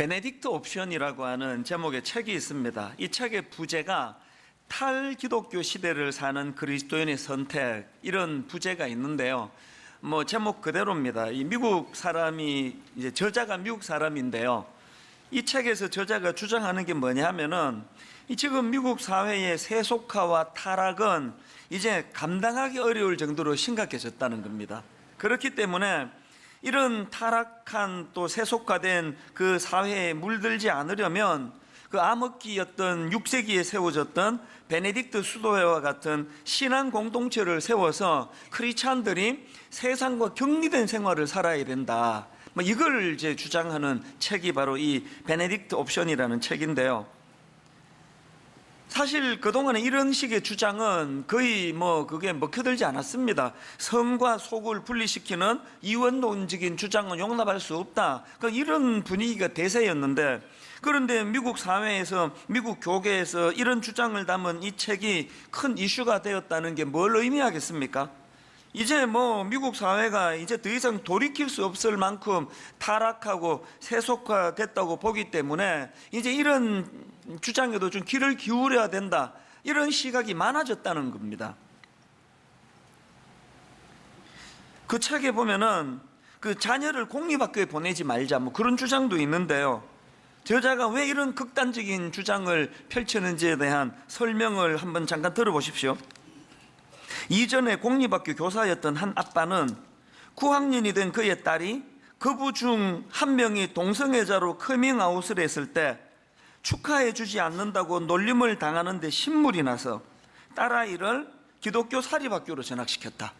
베네딕트 옵션이라고 하는 제목의 책이 있습니다. 이 책의 부제가 탈기독교 시대를 사는 그리스도인의 선택, 이런 부제가 있는데요. 제목 그대로입니다. 이 미국 사람이, 이제 저자가 미국 사람인데요. 이 책에서 저자가 주장하는 게 뭐냐 하면은, 이 지금 미국 사회의 세속화와 타락은 이제 감당하기 어려울 정도로 심각해졌다는 겁니다. 그렇기 때문에 이런 타락한 또 세속화된 그 사회에 물들지 않으려면 그 암흑기였던 6세기에 세워졌던 베네딕트 수도회와 같은 신앙 공동체를 세워서 크리스찬들이 세상과 격리된 생활을 살아야 된다. 이걸 이제 주장하는 책이 바로 이 베네딕트 옵션이라는 책인데요. 사실 그동안에 이런 식의 주장은 거의 그게 먹혀들지 않았습니다. 성과 속을 분리시키는 이원론적인 주장은 용납할 수 없다. 이런 분위기가 대세였는데, 그런데 미국 사회에서, 미국 교계에서 이런 주장을 담은 이 책이 큰 이슈가 되었다는 게 뭘 의미하겠습니까? 이제 미국 사회가 이제 더 이상 돌이킬 수 없을 만큼 타락하고 세속화됐다고 보기 때문에 이제 이런 주장에도 좀 귀를 기울여야 된다, 이런 시각이 많아졌다는 겁니다. 그 책에 보면은 그 자녀를 공립학교에 보내지 말자, 그런 주장도 있는데요. 저자가 왜 이런 극단적인 주장을 펼치는지에 대한 설명을 한번 잠깐 들어보십시오. 이전에 공립학교 교사였던 한 아빠는 9학년이 된 그의 딸이 그부 중 한 명이 동성애자로 커밍아웃을 했을 때 축하해 주지 않는다고 놀림을 당하는데 신물이 나서 딸아이를 기독교 사립학교로 전학시켰다.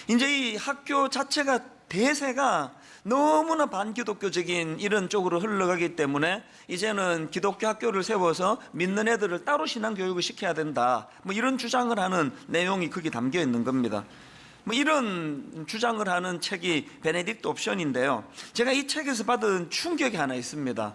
이제 이 학교 자체가, 대세가 너무나 반기독교적인 이런 쪽으로 흘러가기 때문에 이제는 기독교 학교를 세워서 믿는 애들을 따로 신앙교육을 시켜야 된다, 이런 주장을 하는 내용이 거기 담겨 있는 겁니다. 이런 주장을 하는 책이 베네딕트 옵션인데요. 제가 이 책에서 받은 충격이 하나 있습니다.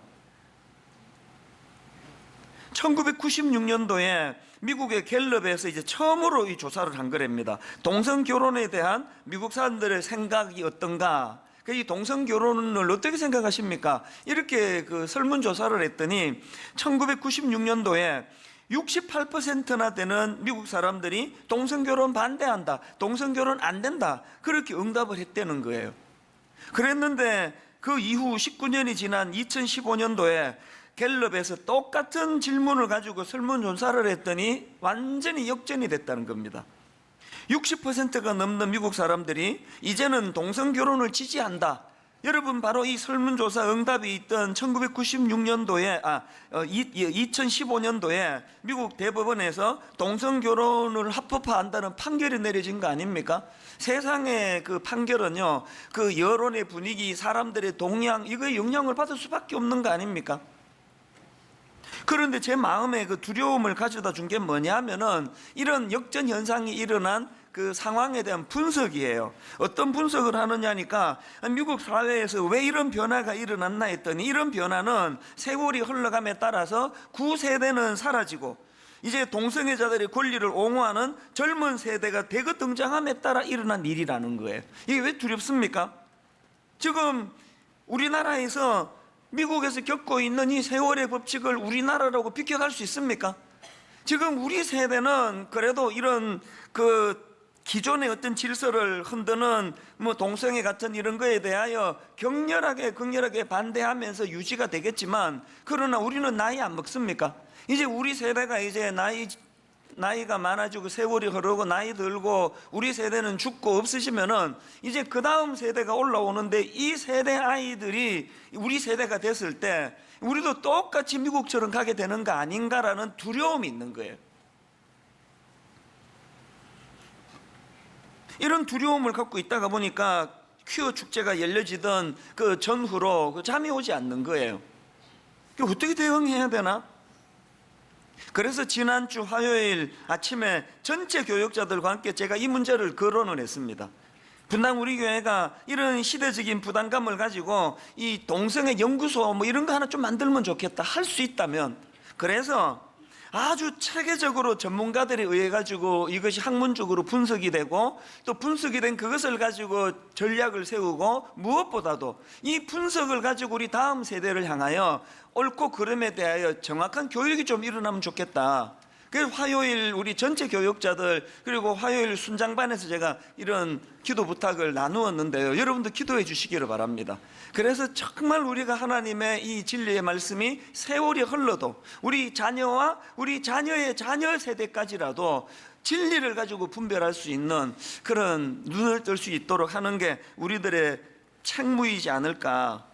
1996년도에 미국의 갤럽에서 이제 처음으로 이 조사를 한 거랍니다. 동성 결혼에 대한 미국 사람들의 생각이 어떤가? 이 동성 결혼을 어떻게 생각하십니까? 이렇게 그 설문조사를 했더니 1996년도에 68%나 되는 미국 사람들이 동성 결혼 반대한다, 동성 결혼 안 된다, 그렇게 응답을 했다는 거예요. 그랬는데 그 이후 19년이 지난 2015년도에 갤럽에서 똑같은 질문을 가지고 설문조사를 했더니 완전히 역전이 됐다는 겁니다. 60%가 넘는 미국 사람들이 이제는 동성결혼을 지지한다. 여러분, 바로 이 설문조사 응답이 있던 1996년도에 2015년도에 미국 대법원에서 동성결혼을 합법화한다는 판결이 내려진 거 아닙니까? 세상의 그 판결은요, 그 여론의 분위기, 사람들의 동향, 이거에 영향을 받을 수밖에 없는 거 아닙니까? 그런데 제 마음에 그 두려움을 가져다 준 게 뭐냐 하면은 이런 역전 현상이 일어난 그 상황에 대한 분석이에요. 어떤 분석을 하느냐니까, 미국 사회에서 왜 이런 변화가 일어났나 했더니, 이런 변화는 세월이 흘러감에 따라서 구세대는 사라지고 이제 동성애자들의 권리를 옹호하는 젊은 세대가 대거 등장함에 따라 일어난 일이라는 거예요. 이게 왜 두렵습니까? 지금 우리나라에서, 미국에서 겪고 있는 이 세월의 법칙을 우리나라라고 비껴갈 수 있습니까? 지금 우리 세대는 그래도 이런 그 기존의 어떤 질서를 흔드는 동성애 같은 이런 거에 대하여 격렬하게 반대하면서 유지가 되겠지만, 그러나 우리는 나이 안 먹습니까? 이제 우리 세대가 이제 나이가 많아지고 세월이 흐르고 나이 들고 우리 세대는 죽고 없으시면은 이제 그 다음 세대가 올라오는데, 이 세대 아이들이 우리 세대가 됐을 때 우리도 똑같이 미국처럼 가게 되는 거 아닌가라는 두려움이 있는 거예요. 이런 두려움을 갖고 있다가 보니까 퀴어 축제가 열려지던 그 전후로 잠이 오지 않는 거예요. 어떻게 대응해야 되나? 그래서 지난주 화요일 아침에 전체 교역자들과 함께 제가 이 문제를 거론을 했습니다. 분당 우리 교회가 이런 시대적인 부담감을 가지고 이 동성애 연구소 이런 거 하나 좀 만들면 좋겠다, 할 수 있다면. 그래서 아주 체계적으로 전문가들에 의해 가지고 이것이 학문적으로 분석이 되고, 또 분석이 된 그것을 가지고 전략을 세우고, 무엇보다도 이 분석을 가지고 우리 다음 세대를 향하여 옳고 그름에 대하여 정확한 교육이 좀 일어나면 좋겠다. 그래서 화요일 우리 전체 교육자들, 그리고 화요일 순장반에서 제가 이런 기도 부탁을 나누었는데요, 여러분도 기도해 주시기를 바랍니다. 그래서 정말 우리가 하나님의 이 진리의 말씀이 세월이 흘러도 우리 자녀와 우리 자녀의 자녀 세대까지라도 진리를 가지고 분별할 수 있는 그런 눈을 뜰 수 있도록 하는 게 우리들의 책무이지 않을까.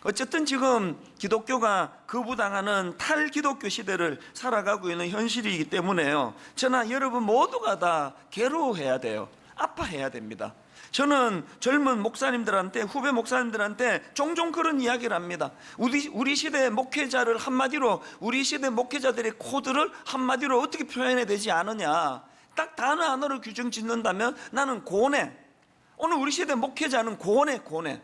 어쨌든 지금 기독교가 거부당하는 탈기독교 시대를 살아가고 있는 현실이기 때문에요, 저나 여러분 모두가 다 괴로워해야 돼요. 아파해야 됩니다. 저는 젊은 목사님들한테, 후배 목사님들한테 종종 그런 이야기를 합니다. 우리 시대 목회자를 한마디로, 우리 시대 목회자들의 코드를 한마디로 어떻게 표현해야 되지 않느냐. 딱 단어 하나로 규정 짓는다면 나는 고뇌. 오늘 우리 시대 목회자는 고뇌.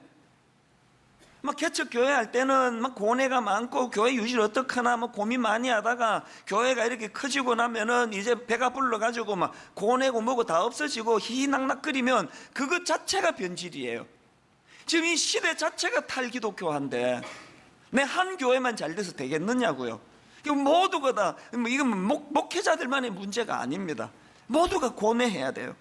막 개척 교회 할 때는 막 고뇌가 많고 교회 유지를 어떡하나 뭐 고민 많이 하다가 교회가 이렇게 커지고 나면은 이제 배가 불러가지고 막 고뇌고 뭐고 다 없어지고 희희낙낙거리면 그것 자체가 변질이에요. 지금 이 시대 자체가 탈기독교화인데 내 한 교회만 잘 돼서 되겠느냐고요. 모두가 다, 이건 목회자들만의 문제가 아닙니다. 모두가 고뇌해야 돼요.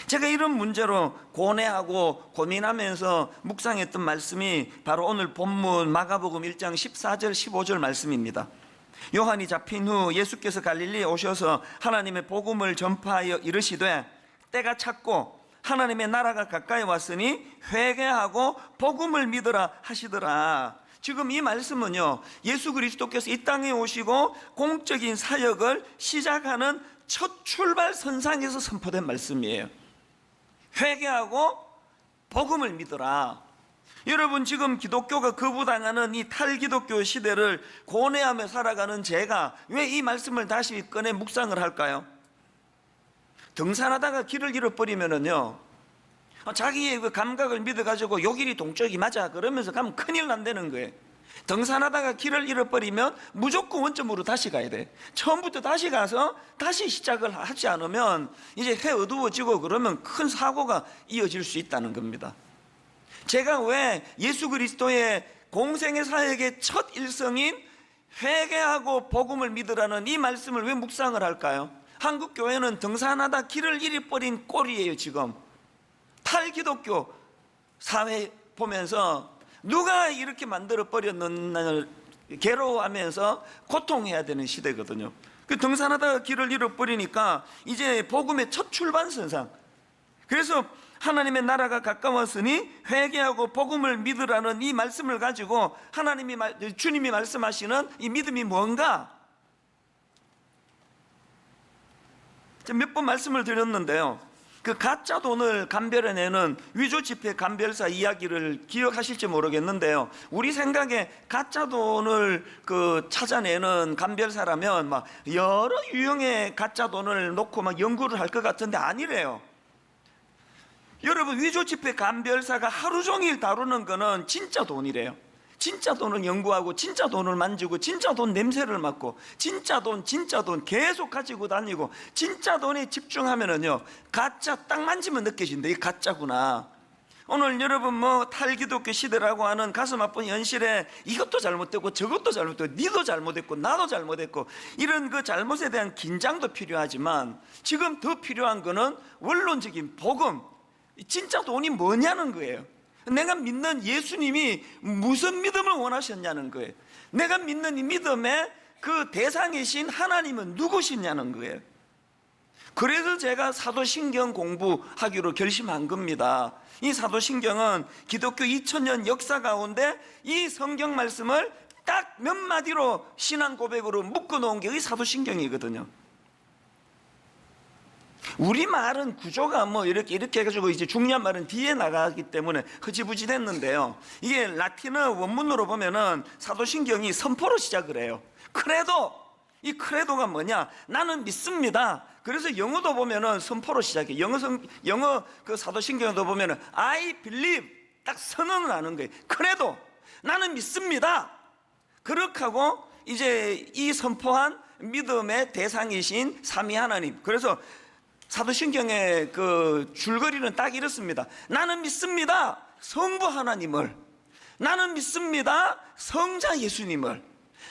제가 이런 문제로 고뇌하고 고민하면서 묵상했던 말씀이 바로 오늘 본문 마가복음 1장 14절 15절 말씀입니다. 요한이 잡힌 후 예수께서 갈릴리에 오셔서 하나님의 복음을 전파하여 이르시되 때가 찼고 하나님의 나라가 가까이 왔으니 회개하고 복음을 믿으라 하시더라. 지금 이 말씀은요, 예수 그리스도께서 이 땅에 오시고 공적인 사역을 시작하는 첫 출발선상에서 선포된 말씀이에요. 회개하고 복음을 믿어라. 여러분, 지금 기독교가 거부당하는 이 탈기독교 시대를 고뇌하며 살아가는 제가 왜 이 말씀을 다시 꺼내 묵상을 할까요? 등산하다가 길을 잃어버리면은요, 자기의 그 감각을 믿어가지고 요 길이 동쪽이 맞아 그러면서 가면 큰일 난다는 거예요. 등산하다가 길을 잃어버리면 무조건 원점으로 다시 가야 돼. 처음부터 다시 가서 다시 시작을 하지 않으면 이제 해 어두워지고 그러면 큰 사고가 이어질 수 있다는 겁니다. 제가 왜 예수 그리스도의 공생의 사역의 첫 일성인 회개하고 복음을 믿으라는 이 말씀을 왜 묵상을 할까요? 한국 교회는 등산하다 길을 잃어버린 꼴이에요. 지금 탈기독교 사회 보면서 누가 이렇게 만들어 버렸는지 괴로워하면서 고통해야 되는 시대거든요. 그 등산하다가 길을 잃어버리니까 이제 복음의 첫 출발선상. 그래서 하나님의 나라가 가까웠으니 회개하고 복음을 믿으라는 이 말씀을 가지고 주님이 말씀하시는 이 믿음이 뭔가, 몇 번 말씀을 드렸는데요, 그 가짜 돈을 감별해내는 위조 지폐 감별사 이야기를 기억하실지 모르겠는데요, 우리 생각에 가짜 돈을 찾아내는 감별사라면 막 여러 유형의 가짜 돈을 놓고 막 연구를 할 것 같은데 아니래요. 여러분, 위조 지폐 감별사가 하루 종일 다루는 거는 진짜 돈이래요. 진짜 돈을 연구하고 진짜 돈을 만지고 진짜 돈 냄새를 맡고 진짜 돈 계속 가지고 다니고 진짜 돈에 집중하면은요, 가짜 딱 만지면 느껴진다. 이게 가짜구나. 오늘 여러분 탈기독교 시대라고 하는 가슴 아픈 현실에 이것도 잘못됐고 저것도 잘못됐고 니도 잘못했고 나도 잘못했고 이런 그 잘못에 대한 긴장도 필요하지만 지금 더 필요한 거는 원론적인 복음, 진짜 돈이 뭐냐는 거예요. 내가 믿는 예수님이 무슨 믿음을 원하셨냐는 거예요. 내가 믿는 이 믿음의 그 대상이신 하나님은 누구시냐는 거예요. 그래서 제가 사도신경 공부하기로 결심한 겁니다. 이 사도신경은 기독교 2000년 역사 가운데 이 성경 말씀을 딱 몇 마디로 신앙 고백으로 묶어놓은 게 이 사도신경이거든요. 우리 말은 구조가 이렇게 해가지고 이제 중요한 말은 뒤에 나가기 때문에 흐지부지 됐는데요, 이게 라틴어 원문으로 보면은 사도신경이 선포로 시작을 해요. 크레도. 이 크레도가 뭐냐? 나는 믿습니다. 그래서 영어도 보면은 선포로 시작해. 영어 그 사도신경도 보면은 I believe 딱 선언을 하는 거예요. 크레도. 나는 믿습니다. 그렇게 하고 이제 이 선포한 믿음의 대상이신 삼위 하나님. 그래서 사도신경의 그 줄거리는 딱 이렇습니다. 나는 믿습니다, 성부 하나님을. 나는 믿습니다, 성자 예수님을.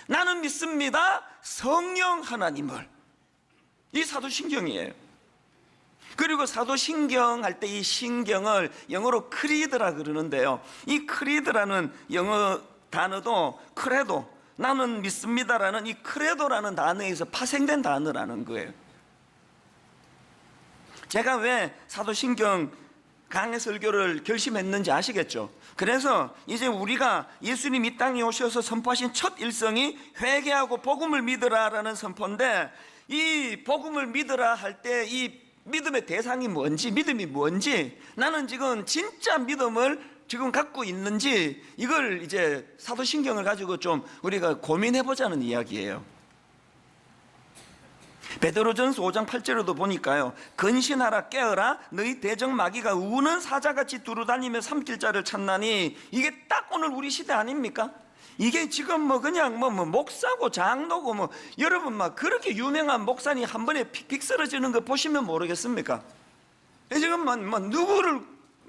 나는 믿습니다, 성령 하나님을. 이 사도신경이에요. 그리고 사도신경 할 때 이 신경을 영어로 크리드라 그러는데요, 이 크리드라는 영어 단어도 크레도, 나는 믿습니다라는 이 크레도라는 단어에서 파생된 단어라는 거예요. 제가 왜 사도신경 강해 설교를 결심했는지 아시겠죠? 그래서 이제 우리가 예수님 이 땅에 오셔서 선포하신 첫 일성이 회개하고 복음을 믿으라라는 선포인데, 이 복음을 믿으라 할 때 이 믿음의 대상이 뭔지, 믿음이 뭔지, 나는 지금 진짜 믿음을 지금 갖고 있는지, 이걸 이제 사도신경을 가지고 좀 우리가 고민해 보자는 이야기예요. 베드로전서 5장 8절에도 보니까요, 근신하라, 깨어라, 너희 대적 마귀가 우는 사자같이 두루다니며 삼킬 자를 찾나니. 이게 딱 오늘 우리 시대 아닙니까? 이게 지금 뭐 그냥 뭐 목사고 장로고 여러분 막 그렇게 유명한 목사님 한 번에 픽픽 쓰러지는 거 보시면 모르겠습니까? 지금 누구를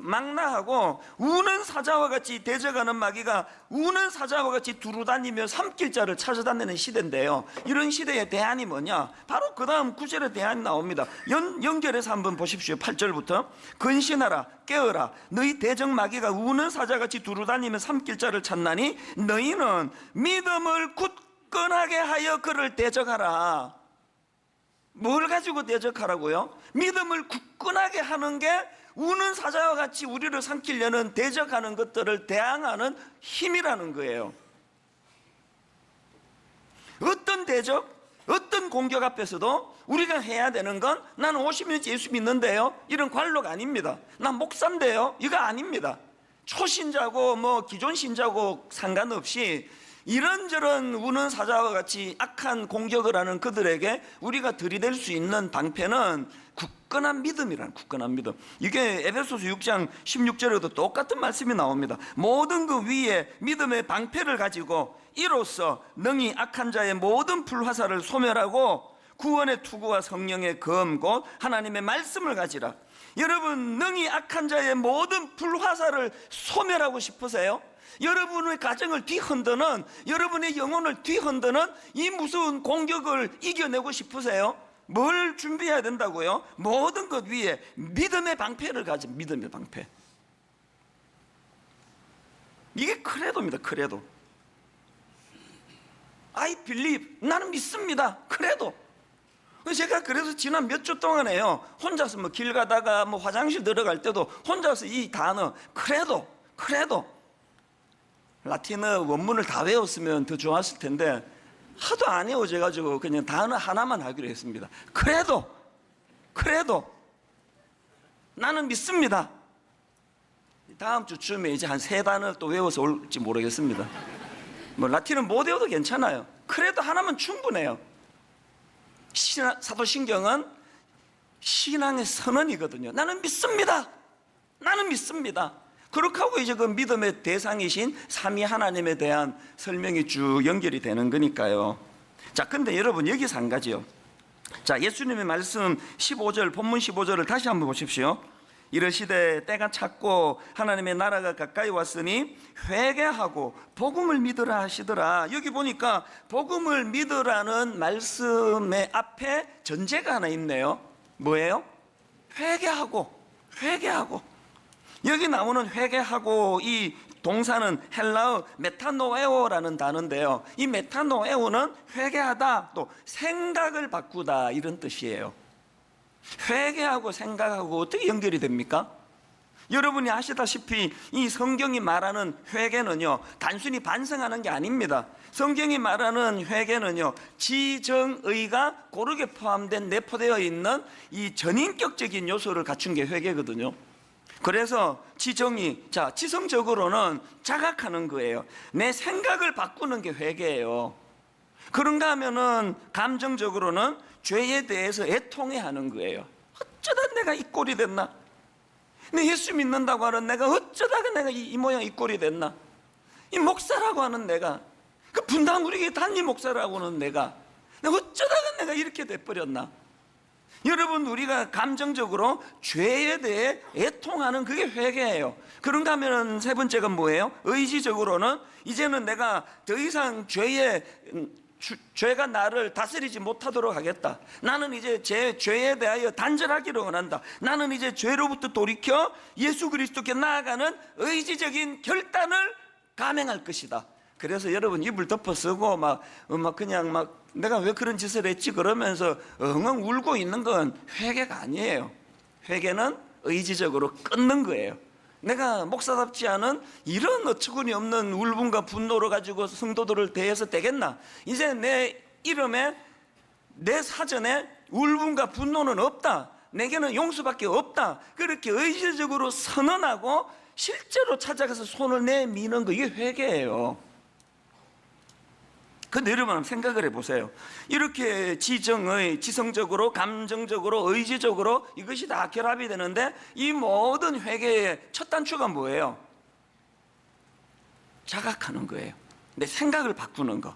망라하고 우는 사자와 같이 대적하는 마귀가 우는 사자와 같이 두루다니며 삼킬 자를 찾아다니는 시대인데요, 이런 시대의 대안이 뭐냐? 바로 그 다음 구절의 대안이 나옵니다. 연결해서 한번 보십시오. 8절부터 근신하라, 깨어라, 너희 대적 마귀가 우는 사자같이 두루다니며 삼킬 자를 찾나니 너희는 믿음을 굳건하게 하여 그를 대적하라. 뭘 가지고 대적하라고요? 믿음을 굳건하게 하는 게 우는 사자와 같이 우리를 삼키려는 대적하는 것들을 대항하는 힘이라는 거예요. 어떤 대적, 어떤 공격 앞에서도 우리가 해야 되는 건, 나는 50년째 예수 믿는데요, 이런 관록 아닙니다. 난 목사인데요, 이거 아닙니다. 초신자고 기존 신자고 상관없이 이런저런 우는 사자와 같이 악한 공격을 하는 그들에게 우리가 들이댈 수 있는 방패는 굳건한 믿음이라는, 굳건한 믿음. 이게 에베소서 6장 16절에도 똑같은 말씀이 나옵니다. 모든 그 위에 믿음의 방패를 가지고 이로써 능히 악한 자의 모든 불화살을 소멸하고 구원의 투구와 성령의 검 곧 하나님의 말씀을 가지라. 여러분, 능히 악한 자의 모든 불화살을 소멸하고 싶으세요? 여러분의 가정을 뒤흔드는, 여러분의 영혼을 뒤흔드는 이 무서운 공격을 이겨내고 싶으세요? 뭘 준비해야 된다고요? 모든 것 위에 믿음의 방패를 가진, 믿음의 방패. 이게 크레도입니다. 크레도. I believe, 나는 믿습니다. 크레도. 제가 그래서 지난 몇 주 동안에요, 혼자서 길 가다가 화장실 들어갈 때도 혼자서 이 단어 크레도, 크레도, 라틴어 원문을 다 외웠으면 더 좋았을 텐데 하도 안 외워져가지고 그냥 단어 하나만 하기로 했습니다. 크레도, 크레도, 나는 믿습니다. 다음 주쯤에 이제 한 3단어 또 외워서 올지 모르겠습니다. 라틴어 못 외워도 괜찮아요. 크레도 하나면 충분해요. 사도신경은 신앙의 선언이거든요. 나는 믿습니다, 나는 믿습니다. 그렇게 하고 이제 그 믿음의 대상이신 삼위 하나님에 대한 설명이 쭉 연결이 되는 거니까요. 자, 근데 여러분 여기서 한 가지요. 자, 예수님의 말씀 15절, 본문 15절을 다시 한번 보십시오. 이르시되 때가 찼고 하나님의 나라가 가까이 왔으니 회개하고 복음을 믿으라 하시더라. 여기 보니까 복음을 믿으라는 말씀의 앞에 전제가 하나 있네요. 뭐예요? 회개하고, 회개하고. 여기 나오는 회개하고 이 동사는 헬라어 메타노에오라는 단어인데요, 이 메타노에오는 회개하다, 또 생각을 바꾸다, 이런 뜻이에요. 회개하고 생각하고 어떻게 연결이 됩니까? 여러분이 아시다시피 이 성경이 말하는 회개는요, 단순히 반성하는 게 아닙니다. 성경이 말하는 회개는요, 지정의가 고르게 포함된, 내포되어 있는 이 전인격적인 요소를 갖춘 게 회개거든요. 그래서 지정의, 자, 지성적으로는 자각하는 거예요. 내 생각을 바꾸는 게 회개예요. 그런가 하면은 감정적으로는 죄에 대해서 애통해하는 거예요. 어쩌다 내가 이 꼴이 됐나? 내 예수 믿는다고 하는 내가 어쩌다가 내가 이 모양 이 꼴이 됐나? 이 목사라고 하는 내가, 그 분당 우리 교회 담임 목사라고는 내가 어쩌다가 내가 이렇게 돼버렸나? 여러분, 우리가 감정적으로 죄에 대해 애통하는 그게 회개예요. 그런가 하면 세 번째가 뭐예요? 의지적으로는 이제는 내가 더 이상 죄가 나를 다스리지 못하도록 하겠다. 나는 이제 제 죄에 대하여 단절하기를 원한다. 나는 이제 죄로부터 돌이켜 예수 그리스도께 나아가는 의지적인 결단을 감행할 것이다. 그래서 여러분, 입을 덮어 쓰고 그냥 내가 왜 그런 짓을 했지 그러면서 엉엉 울고 있는 건 회개가 아니에요. 회개는 의지적으로 끊는 거예요. 내가 목사답지 않은 이런 어처구니 없는 울분과 분노를 가지고 성도들을 대해서 되겠나? 이제 내 이름에, 내 사전에 울분과 분노는 없다. 내게는 용서밖에 없다. 그렇게 의지적으로 선언하고 실제로 찾아가서 손을 내미는 거, 이게 회개예요. 근데 여러분 한번 생각을 해보세요. 이렇게 지성적으로, 감정적으로, 의지적으로 이것이 다 결합이 되는데, 이 모든 회개의 첫 단추가 뭐예요? 자각하는 거예요. 내 생각을 바꾸는 거.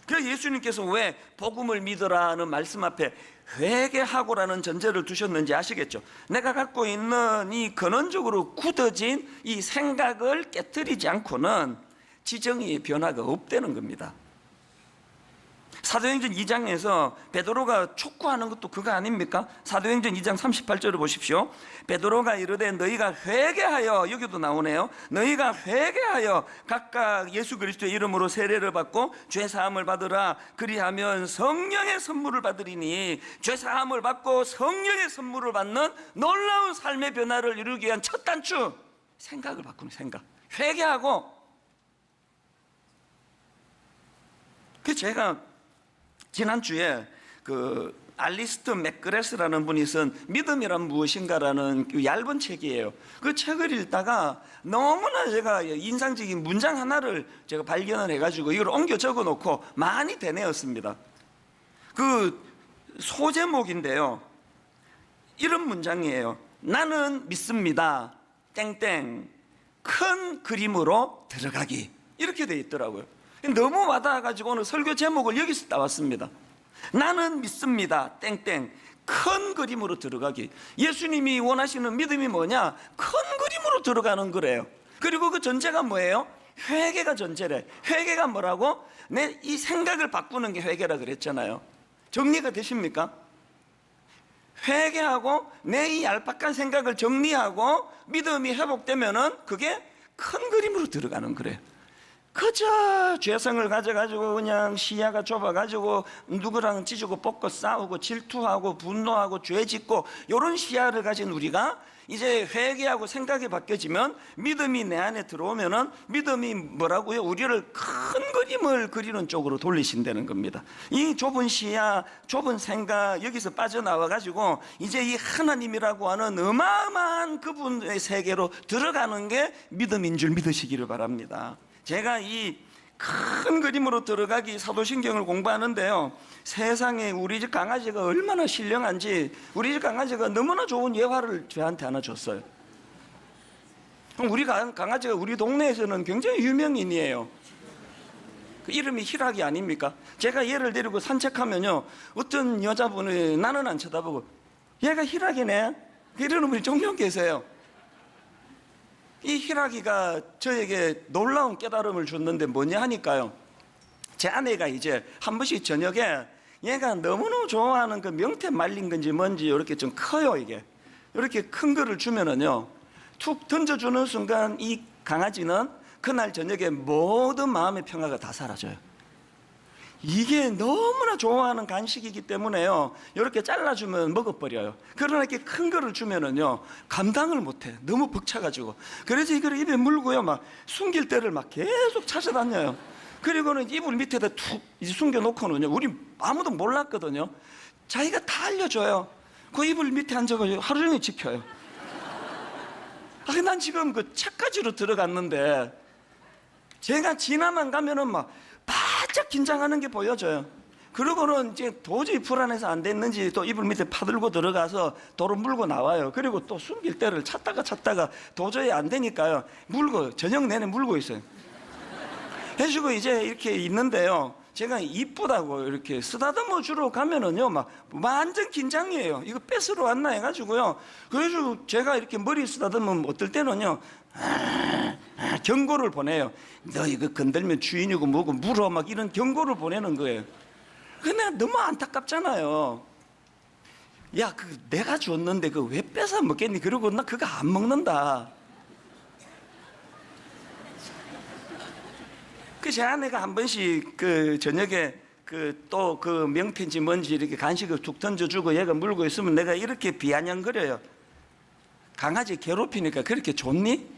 그래서 예수님께서 왜 복음을 믿으라는 말씀 앞에 회개하고라는 전제를 두셨는지 아시겠죠? 내가 갖고 있는 이 근원적으로 굳어진 이 생각을 깨뜨리지 않고는 지정의 변화가 없다는 겁니다. 사도행전 2장에서 베드로가 촉구하는 것도 그거 아닙니까? 사도행전 2장 38절을 보십시오. 베드로가 이르되 너희가 회개하여, 여기도 나오네요. 너희가 회개하여 각각 예수 그리스도의 이름으로 세례를 받고 죄사함을 받으라. 그리하면 성령의 선물을 받으리니, 죄사함을 받고 성령의 선물을 받는 놀라운 삶의 변화를 이루기 위한 첫 단추, 생각을 바꾸는 생각. 회개하고. 그 제가 지난주에 그 알리스트 맥그레스라는 분이 쓴 믿음이란 무엇인가라는 그 얇은 책이에요. 그 책을 읽다가 너무나 제가 인상적인 문장 하나를 제가 발견을 해가지고 이걸 옮겨 적어 놓고 많이 되뇌었습니다. 그 소제목인데요, 이런 문장이에요. 나는 믿습니다. 땡땡 큰 그림으로 들어가기, 이렇게 돼 있더라고요. 너무 와닿아가지고 오늘 설교 제목을 여기서 따왔습니다. 나는 믿습니다. 땡땡 큰 그림으로 들어가기. 예수님이 원하시는 믿음이 뭐냐? 큰 그림으로 들어가는 거래요. 그리고 그 전제가 뭐예요? 회개가 전제래. 회개가 뭐라고? 내 이 생각을 바꾸는 게 회개라 그랬잖아요. 정리가 되십니까? 회개하고 내 이 얄팍한 생각을 정리하고 믿음이 회복되면은 그게 큰 그림으로 들어가는 거래요. 그저 죄성을 가져가지고 그냥 시야가 좁아가지고 누구랑 찢고 뽑고 싸우고 질투하고 분노하고 죄짓고 이런 시야를 가진 우리가 이제 회개하고 생각이 바뀌어지면, 믿음이 내 안에 들어오면은 믿음이 뭐라고요? 우리를 큰 그림을 그리는 쪽으로 돌리신다는 겁니다. 이 좁은 시야, 좁은 생각, 여기서 빠져나와가지고 이제 이 하나님이라고 하는 어마어마한 그분의 세계로 들어가는 게 믿음인 줄 믿으시기를 바랍니다. 제가 이 큰 그림으로 들어가기 사도신경을 공부하는데요, 세상에 우리 집 강아지가 얼마나 신령한지, 우리 집 강아지가 너무나 좋은 예화를 저한테 하나 줬어요. 우리 강아지가 우리 동네에서는 굉장히 유명인이에요. 그 이름이 희락이 아닙니까? 제가 얘를 데리고 산책하면요, 어떤 여자분이 나는 안 쳐다보고 얘가 희락이네, 이러는 분이 종종 계세요. 이 희락이가 저에게 놀라운 깨달음을 줬는데 뭐냐 하니까요, 제 아내가 이제 한 번씩 저녁에 얘가 너무너무 좋아하는 그 명태 말린 건지 뭔지 이렇게 좀 커요. 이게 이렇게 큰 거를 주면은요, 툭 던져주는 순간 이 강아지는 그날 저녁에 모든 마음의 평화가 다 사라져요. 이게 너무나 좋아하는 간식이기 때문에요, 이렇게 잘라주면 먹어버려요. 그러나 이렇게 큰 거를 주면은요, 감당을 못해. 너무 벅차가지고. 그래서 이걸 입에 물고요, 막 숨길 때를 막 계속 찾아다녀요. 그리고는 이불 밑에다 툭 이제 숨겨놓고는요, 우리 아무도 몰랐거든요. 자기가 다 알려줘요. 그 이불 밑에 앉아가지고 하루 종일 지켜요. 난 지금 그 차까지로 들어갔는데, 제가 지나만 가면은 막 바짝 긴장하는 게 보여져요. 그러고는 이제 도저히 불안해서 안 됐는지 또 이불 밑에 파들고 들어가서 도로 물고 나와요. 그리고 또 숨길 때를 찾다가 도저히 안 되니까요, 물고 저녁 내내 물고 있어요. 해주고 이제 이렇게 있는데요, 제가 이쁘다고 이렇게 쓰다듬어 주러 가면은요, 막 완전 긴장이에요. 이거 뺏으러 왔나 해가지고요. 그래서 제가 이렇게 머리 쓰다듬으면 어떨 때는요, 경고를 보내요. 너 이거 건들면 주인이고 뭐고 물어, 막 이런 경고를 보내는 거예요. 근데 너무 안타깝잖아요. 야, 그 내가 줬는데 그 왜 뺏어 먹겠니? 그러고 나 그거 안 먹는다. 그 제 아내가 한 번씩 그 저녁에 그 또 그 명태인지 뭔지 이렇게 간식을 툭 던져주고 얘가 물고 있으면 내가 이렇게 비아냥거려요. 강아지 괴롭히니까 그렇게 좋니?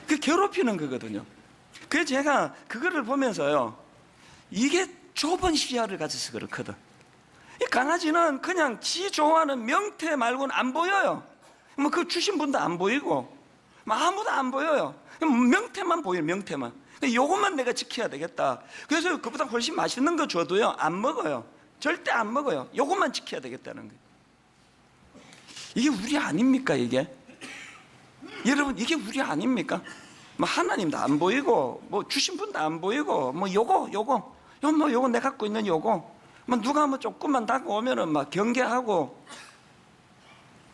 그 괴롭히는 거거든요. 그래서 제가 그거를 보면서요, 이게 좁은 시야를 가져서 그렇거든. 이 강아지는 그냥 지 좋아하는 명태 말고는 안 보여요. 뭐 그 주신 분도 안 보이고 뭐 아무도 안 보여요. 명태만 보여요. 명태만. 요것만 내가 지켜야 되겠다. 그래서 그보다 훨씬 맛있는 거 줘도요, 안 먹어요. 절대 안 먹어요. 요것만 지켜야 되겠다는 거예요. 이게 우리 아닙니까? 이게 여러분, 이게 우리 아닙니까? 뭐 하나님도 안 보이고 뭐 주신 분도 안 보이고 뭐 요거 내가 갖고 있는 요거 뭐 누가 뭐 조금만 다가오면은 막 경계하고.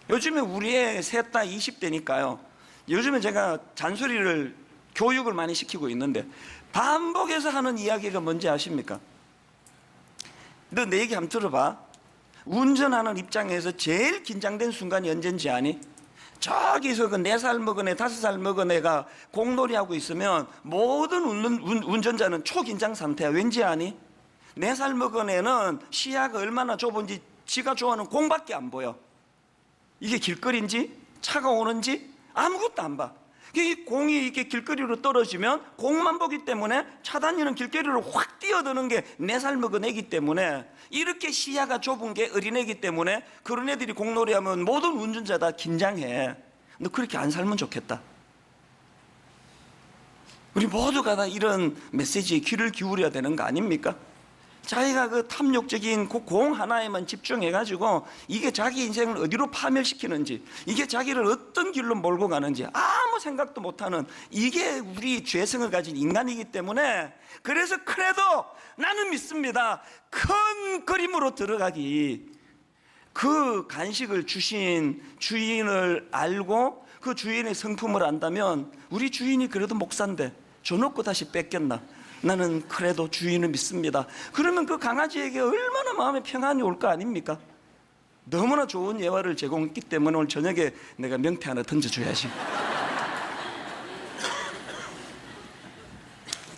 요즘에 우리 애 셋 다 20대니까요 요즘에 제가 잔소리를 교육을 많이 시키고 있는데, 반복해서 하는 이야기가 뭔지 아십니까? 너 내 얘기 한번 들어봐. 운전하는 입장에서 제일 긴장된 순간이 언젠지 아니? 저기서 그 4살 먹은 애, 5살 먹은 애가 공놀이하고 있으면 모든 운전자는 초긴장 상태야. 왠지 아니? 4살 먹은 애는 시야가 얼마나 좁은지 지가 좋아하는 공밖에 안 보여. 이게 길거리인지 차가 오는지 아무것도 안 봐. 이 공이 이렇게 길거리로 떨어지면 공만 보기 때문에 차 다니는 길거리로 확 뛰어드는 게 4살 먹은 애기 때문에, 이렇게 시야가 좁은 게 어린애기 때문에 그런 애들이 공놀이하면 모든 운전자 다 긴장해. 너 그렇게 안 살면 좋겠다. 우리 모두가 다 이런 메시지에 귀를 기울여야 되는 거 아닙니까? 자기가 그 탐욕적인 그 공 하나에만 집중해가지고 이게 자기 인생을 어디로 파멸시키는지, 이게 자기를 어떤 길로 몰고 가는지 아무 생각도 못하는, 이게 우리 죄성을 가진 인간이기 때문에, 그래서 그래도 나는 믿습니다. 큰 그림으로 들어가기, 그 간식을 주신 주인을 알고 그 주인의 성품을 안다면, 우리 주인이 그래도 목사인데 줘놓고 다시 뺏겼나? 나는 그래도 주인을 믿습니다. 그러면 그 강아지에게 얼마나 마음에 평안이 올 거 아닙니까? 너무나 좋은 예화를 제공했기 때문에 오늘 저녁에 내가 명태 하나 던져줘야지.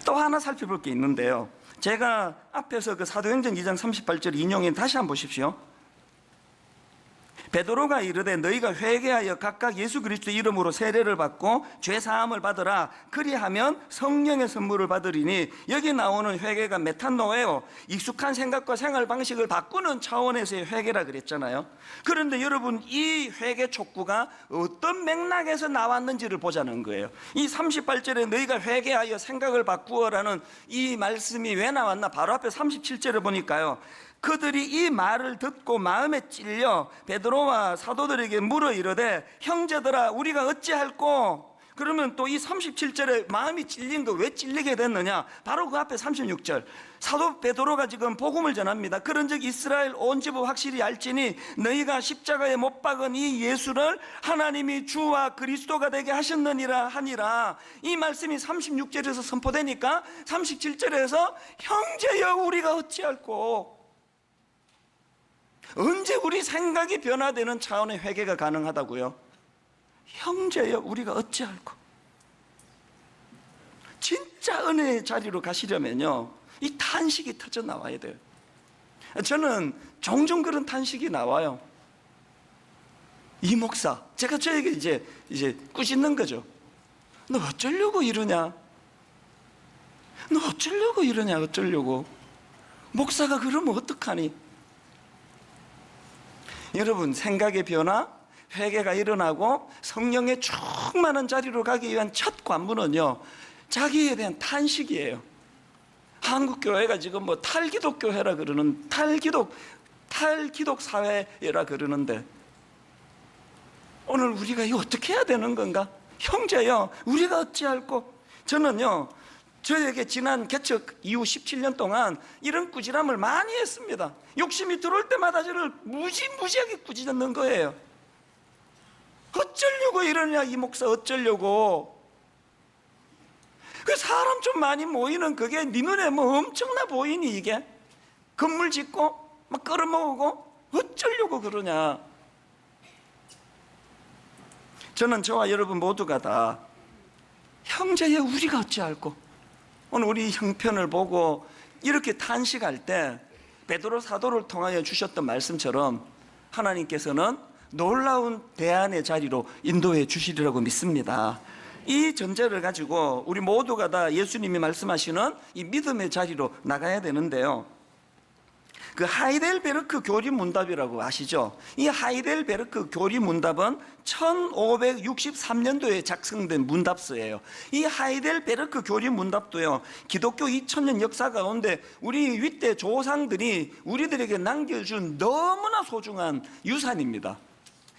또 하나 살펴볼 게 있는데요, 제가 앞에서 그 사도행전 2장 38절 인용해 다시 한번 보십시오. 베드로가 이르되 너희가 회개하여 각각 예수 그리스도의 이름으로 세례를 받고 죄 사함을 받으라. 그리하면 성령의 선물을 받으리니, 여기 나오는 회개가 메탄노예요. 익숙한 생각과 생활 방식을 바꾸는 차원에서의 회개라 그랬잖아요. 그런데 여러분, 이 회개 촉구가 어떤 맥락에서 나왔는지를 보자는 거예요. 이 38절에 너희가 회개하여 생각을 바꾸어라는 이 말씀이 왜 나왔나? 바로 앞에 37절을 보니까요, 그들이 이 말을 듣고 마음에 찔려 베드로와 사도들에게 물어 이르되 형제들아 우리가 어찌할꼬? 그러면 또 이 37절에 마음이 찔린 거 왜 찔리게 됐느냐? 바로 그 앞에 36절, 사도 베드로가 지금 복음을 전합니다. 그런즉 이스라엘 온 집은 확실히 알지니 너희가 십자가에 못 박은 이 예수를 하나님이 주와 그리스도가 되게 하셨느니라 하니라. 이 말씀이 36절에서 선포되니까 37절에서 형제여 우리가 어찌할꼬? 언제 우리 생각이 변화되는 차원의 회개가 가능하다고요? 형제여 우리가 어찌할꼬? 진짜 은혜의 자리로 가시려면요, 이 탄식이 터져 나와야 돼요. 저는 종종 그런 탄식이 나와요. 이 목사, 제가 저에게 이제 꾸짖는 거죠. 너 어쩌려고 이러냐? 너 어쩌려고 이러냐? 어쩌려고? 목사가 그러면 어떡하니? 여러분, 생각의 변화, 회개가 일어나고 성령의 충만한 자리로 가기 위한 첫 관문은요, 자기에 대한 탄식이에요. 한국 교회가 지금 뭐 탈기독 교회라 그러는, 탈기독 사회라 그러는데, 오늘 우리가 이거 어떻게 해야 되는 건가? 형제여 우리가 어찌할꼬? 저는요, 저에게 지난 개척 이후 17년 동안 이런 꾸지람을 많이 했습니다. 욕심이 들어올 때마다 저를 무지무지하게 꾸짖는 거예요. 어쩌려고 이러냐 이 목사, 어쩌려고. 그 사람 좀 많이 모이는 그게 네 눈에 뭐 엄청나 보이니? 이게 건물 짓고 막 끌어모으고 어쩌려고 그러냐. 저는 저와 여러분 모두가 다 형제의 우리가 어찌할꼬. 오늘 우리 형편을 보고 이렇게 탄식할 때 베드로 사도를 통하여 주셨던 말씀처럼 하나님께서는 놀라운 대안의 자리로 인도해 주시리라고 믿습니다. 이 전제를 가지고 우리 모두가 다 예수님이 말씀하시는 이 믿음의 자리로 나가야 되는데요, 그 하이델베르크 교리문답이라고 아시죠? 이 하이델베르크 교리문답은 1563년도에 작성된 문답서예요. 이 하이델베르크 교리문답도요, 기독교 2000년 역사 가운데 우리 윗대 조상들이 우리들에게 남겨준 너무나 소중한 유산입니다.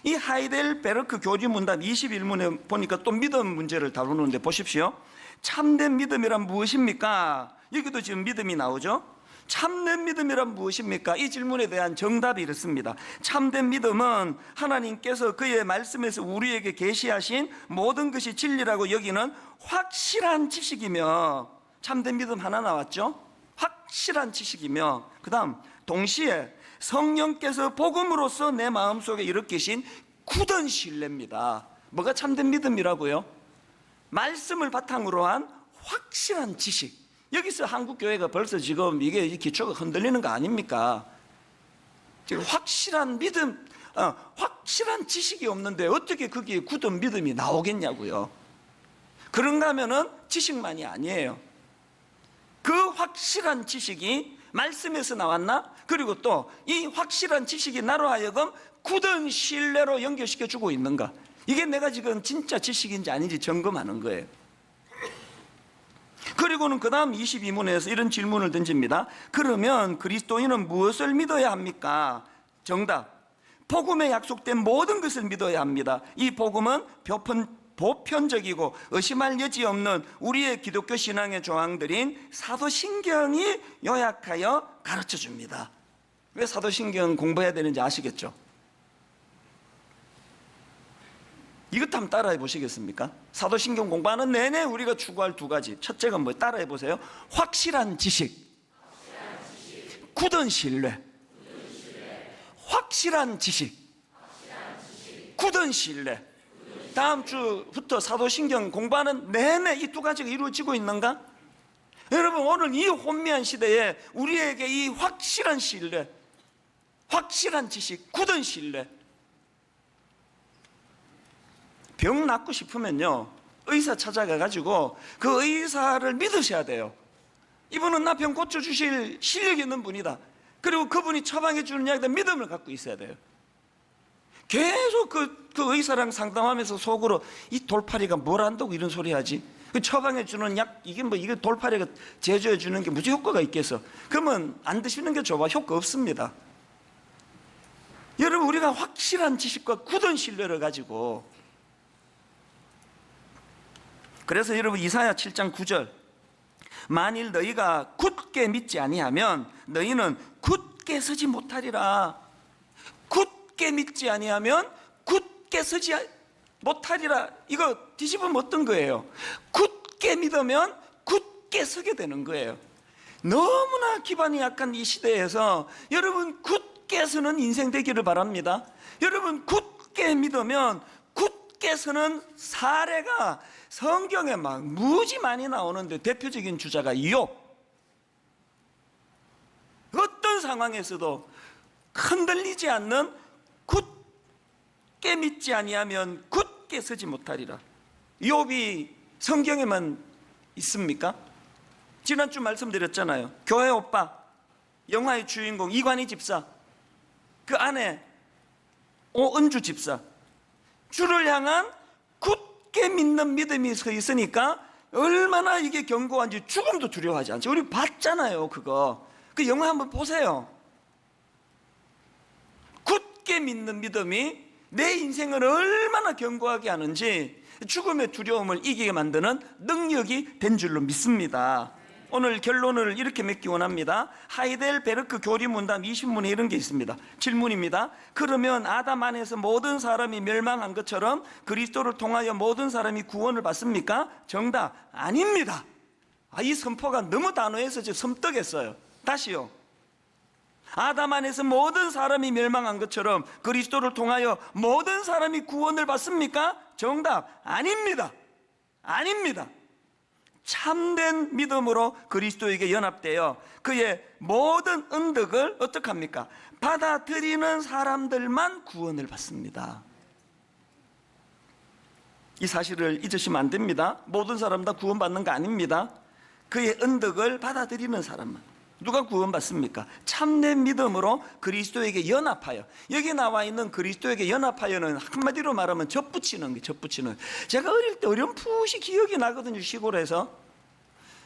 이 하이델베르크 교리문답 21문에 보니까 또 믿음 문제를 다루는데 보십시오. 참된 믿음이란 무엇입니까? 여기도 지금 믿음이 나오죠? 참된 믿음이란 무엇입니까? 이 질문에 대한 정답이 이렇습니다. 참된 믿음은 하나님께서 그의 말씀에서 우리에게 계시하신 모든 것이 진리라고 여기는 확실한 지식이며, 참된 믿음 하나 나왔죠? 확실한 지식이며, 그 다음 동시에 성령께서 복음으로써 내 마음속에 일으키신 굳은 신뢰입니다. 뭐가 참된 믿음이라고요? 말씀을 바탕으로 한 확실한 지식. 여기서 한국교회가 벌써 지금 이게 기초가 흔들리는 거 아닙니까? 지금 확실한 믿음, 확실한 지식이 없는데 어떻게 거기에 굳은 믿음이 나오겠냐고요. 그런가 하면은 지식만이 아니에요. 그 확실한 지식이 말씀에서 나왔나? 그리고 또 이 확실한 지식이 나로 하여금 굳은 신뢰로 연결시켜 주고 있는가? 이게 내가 지금 진짜 지식인지 아닌지 점검하는 거예요. 그리고는 그 다음 22문에서 이런 질문을 던집니다. 그러면 그리스도인은 무엇을 믿어야 합니까? 정답, 복음에 약속된 모든 것을 믿어야 합니다. 이 복음은 보편적이고 의심할 여지 없는 우리의 기독교 신앙의 조항들인 사도신경이 요약하여 가르쳐 줍니다. 왜 사도신경 공부해야 되는지 아시겠죠? 이것 한번 따라해 보시겠습니까? 사도신경 공부하는 내내 우리가 추구할 두 가지. 첫째가 뭐, 따라해 보세요. 확실한 지식, 굳은 신뢰. 확실한 지식, 굳은 신뢰. 다음 주부터 사도신경 공부하는 내내 이 두 가지가 이루어지고 있는가? 여러분, 오늘 이 혼미한 시대에 우리에게 이 확실한 신뢰, 확실한 지식, 굳은 신뢰. 병 낫고 싶으면요, 의사 찾아가가지고 그 의사를 믿으셔야 돼요. 이분은 나 병 고쳐주실 실력 있는 분이다. 그리고 그분이 처방해 주는 약에 대한 믿음을 갖고 있어야 돼요. 계속 그 의사랑 상담하면서 속으로 이 돌팔이가 뭘 안다고 이런 소리 하지? 그 처방해 주는 약, 이게 돌팔이가 제조해 주는 게 무슨 효과가 있겠어? 그러면 안 드시는 게 좋아. 효과 없습니다. 여러분, 우리가 확실한 지식과 굳은 신뢰를 가지고, 그래서 여러분 이사야 7장 9절, 만일 너희가 굳게 믿지 아니하면 너희는 굳게 서지 못하리라. 굳게 믿지 아니하면 굳게 서지 못하리라. 이거 뒤집으면 어떤 거예요? 굳게 믿으면 굳게 서게 되는 거예요. 너무나 기반이 약한 이 시대에서 여러분 굳게 서는 인생 되기를 바랍니다. 여러분, 굳게 믿으면 굳게 서는 사례가 성경에 막 무지 많이 나오는데, 대표적인 주자가 이욥. 어떤 상황에서도 흔들리지 않는 굳게 믿지 아니하면 굳게 서지 못하리라. 이욥이 성경에만 있습니까? 지난주 말씀드렸잖아요. 교회 오빠, 영화의 주인공 이관희 집사, 그 아내 오은주 집사, 주를 향한 굳게 믿는 믿음이 서 있으니까 얼마나 이게 견고한지 죽음도 두려워하지 않죠. 우리 봤잖아요. 그 영화 한번 보세요. 굳게 믿는 믿음이 내 인생을 얼마나 견고하게 하는지 죽음의 두려움을 이기게 만드는 능력이 된 줄로 믿습니다. 오늘 결론을 이렇게 맺기 원합니다. 하이델베르크 교리문답 20문에 이런 게 있습니다. 질문입니다. 그러면 아담 안에서 모든 사람이 멸망한 것처럼 그리스도를 통하여 모든 사람이 구원을 받습니까? 정답, 아닙니다. 이 선포가 너무 단호해서 지금 섬뜩했어요. 다시요. 아담 안에서 모든 사람이 멸망한 것처럼 그리스도를 통하여 모든 사람이 구원을 받습니까? 정답, 아닙니다. 아닙니다. 참된 믿음으로 그리스도에게 연합되어 그의 모든 은덕을 어떻게 합니까? 받아들이는 사람들만 구원을 받습니다. 이 사실을 잊으시면 안 됩니다. 모든 사람 다 구원받는 거 아닙니다. 그의 은덕을 받아들이는 사람만. 누가 구원받습니까? 참된 믿음으로 그리스도에게 연합하여. 여기 나와 있는 그리스도에게 연합하여는 한마디로 말하면 접붙이는 게 접붙이는. 제가 어릴 때 어렴풋이 기억이 나거든요. 시골에서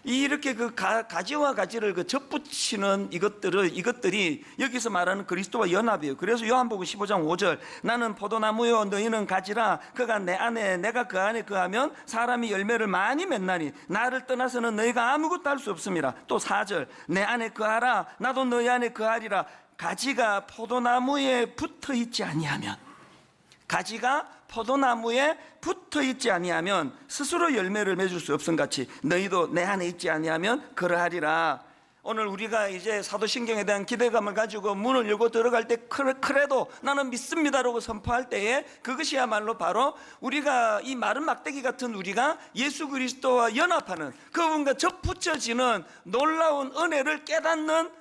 이렇게 그 가지와 가지를 그 접붙이는 이것들이 여기서 말하는 그리스도와 연합이에요. 그래서 요한복음 15장 5절 나는 포도나무요 너희는 가지라 그가 내 안에 내가 그 안에 거하면 사람이 열매를 많이 맺나니 나를 떠나서는 너희가 아무것도 할 수 없음이라. 또 4절 내 안에 거하라 나도 너희 안에 거하리라. 가지가 포도나무에 붙어 있지 아니하면 가지가 포도나무에 붙어 있지 아니하면 스스로 열매를 맺을 수 없음같이 너희도 내 안에 있지 아니하면 그러하리라. 오늘 우리가 이제 사도신경에 대한 기대감을 가지고 문을 열고 들어갈 때 그래도 나는 믿습니다라고 선포할 때에 그것이야말로 바로 우리가 이 마른 막대기 같은 우리가 예수 그리스도와 연합하는 그분과 접붙여지는 놀라운 은혜를 깨닫는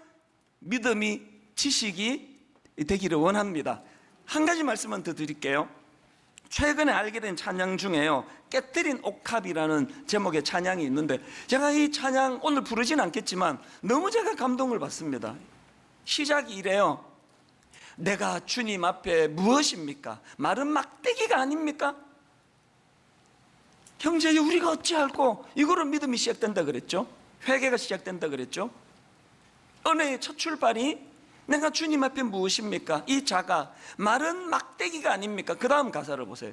믿음이 지식이 되기를 원합니다. 한 가지 말씀만 더 드릴게요. 최근에 알게 된 찬양 중에요 깨뜨린 옥합이라는 제목의 찬양이 있는데 제가 이 찬양 오늘 부르진 않겠지만 너무 제가 감동을 받습니다. 시작이 이래요. 내가 주님 앞에 무엇입니까? 마른 막대기가 아닙니까? 형제 우리가 어찌할꼬 이거로 믿음이 시작된다 그랬죠. 회개가 시작된다 그랬죠. 은혜의 첫 출발이 내가 주님 앞에 무엇입니까? 이 자가 마른 막대기가 아닙니까? 그 다음 가사를 보세요.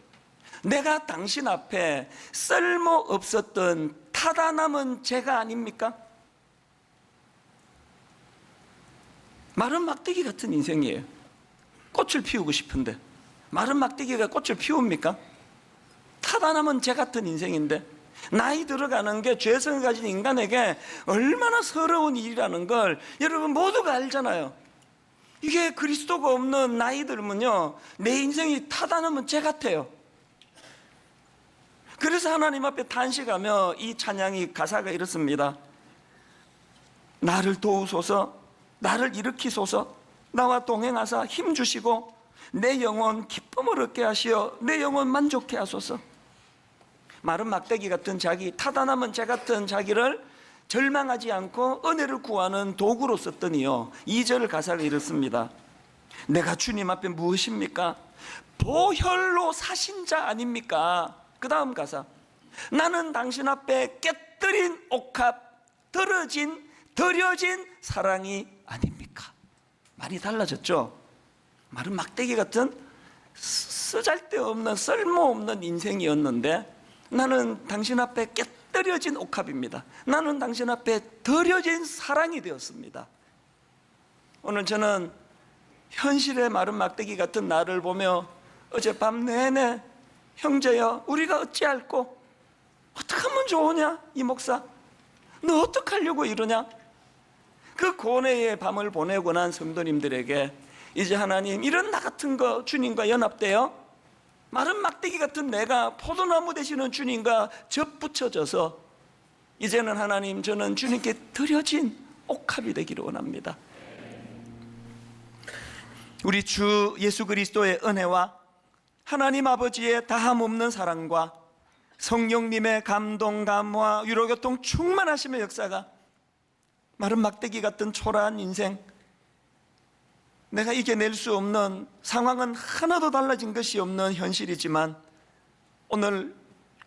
내가 당신 앞에 쓸모없었던 타다 남은 죄가 아닙니까? 마른 막대기 같은 인생이에요. 꽃을 피우고 싶은데 마른 막대기가 꽃을 피웁니까? 타다 남은 죄 같은 인생인데 나이 들어가는 게 죄성을 가진 인간에게 얼마나 서러운 일이라는 걸 여러분 모두가 알잖아요. 이게 그리스도가 없는 나이 들면요 내 인생이 타다 남은 죄 같아요. 그래서 하나님 앞에 탄식하며 이 찬양이 가사가 이렇습니다. 나를 도우소서 나를 일으키소서 나와 동행하사 힘주시고 내 영혼 기쁨을 얻게 하시어 내 영혼 만족케 하소서. 마른 막대기 같은 자기 타다 남은 죄 같은 자기를 절망하지 않고 은혜를 구하는 도구로 썼더니요 2절 가사가 이렇습니다. 내가 주님 앞에 무엇입니까? 보혈로 사신 자 아닙니까? 그 다음 가사 나는 당신 앞에 깨뜨린 옥합 드려진 사랑이 아닙니까? 말이 달라졌죠. 마른 막대기 같은 쓰잘데없는 쓸모없는 인생이었는데 나는 당신 앞에 깨뜨려진 옥합입니다. 나는 당신 앞에 드려진 사랑이 되었습니다. 오늘 저는 현실의 마른 막대기 같은 나를 보며 어젯밤 내내 형제여 우리가 어찌할꼬 어떻게 하면 좋으냐 이 목사 너 어떻게 하려고 이러냐 그 고뇌의 밤을 보내고 난 성도님들에게 이제 하나님 이런 나 같은 거 주님과 연합되어 마른 막대기 같은 내가 포도나무 되시는 주님과 접붙여져서 이제는 하나님 저는 주님께 드려진 옥합이 되기를 원합니다. 우리 주 예수 그리스도의 은혜와 하나님 아버지의 다함없는 사랑과 성령님의 감동 감화 위로교통 충만하심의 역사가 마른 막대기 같은 초라한 인생 내가 이겨낼 수 없는 상황은 하나도 달라진 것이 없는 현실이지만 오늘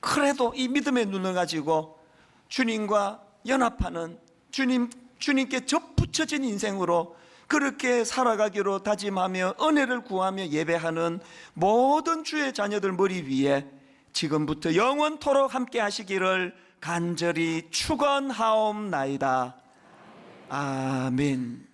그래도 이 믿음의 눈을 가지고 주님과 연합하는 주님께 접붙여진 인생으로 그렇게 살아가기로 다짐하며 은혜를 구하며 예배하는 모든 주의 자녀들 머리 위에 지금부터 영원토록 함께 하시기를 간절히 축원하옵나이다. 아멘.